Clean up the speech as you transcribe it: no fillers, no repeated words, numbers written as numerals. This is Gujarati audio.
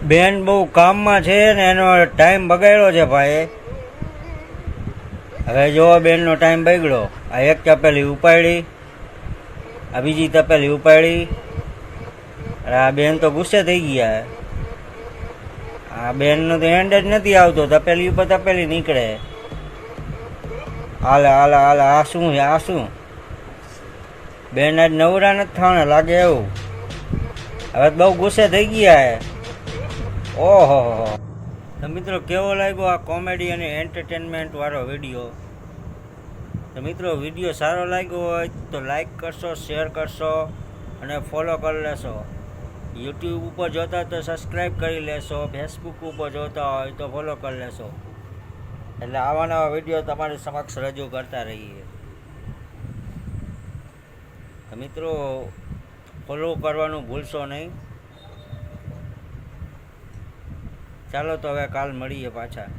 બેન બહુ કામમાં છે ને એનો ટાઈમ બગાડ્યો છે ભાઈ. હવે જો બેનનો ટાઈમ બગડ્યો. આ એક તપેલી ઉપાડી, આ બીજી તપેલી ઉપાડી. આ બેન તો ગુસ્સે થઈ ગયા. આ બેનનો તો એન્ડ જ નથી આવતો, તપેલી ઉપર તપેલી નીકળે. હાલે હાલે હાલે, આ શું છે? આ શું? બેન આજ નવરા નથી થવાના લાગે એવું. હવે બહુ ગુસ્સે થઈ ગયા. ઓહો. તો મિત્રો, કેવો લાગ્યો આ કોમેડી અને એન્ટરટેનમેન્ટ વાળો વિડીયો? તો મિત્રો, વિડીયો સારો લાગ્યો હોય તો લાઈક કરશો, શેર કરશો અને ફોલો કરી લેશો. યુટ્યુબ ઉપર જોતા હોય તો સબસ્ક્રાઈબ કરી લેશો. ફેસબુક ઉપર જોતા હોય તો ફોલો કરી લેશો. એટલે આવા નવા વિડીયો તમારી સમક્ષ રજૂ કરતા રહીએ. તો મિત્રો, ફોલો કરવાનું ભૂલશો નહીં. ચાલો તો હવે કાલ મળીએ પાછા.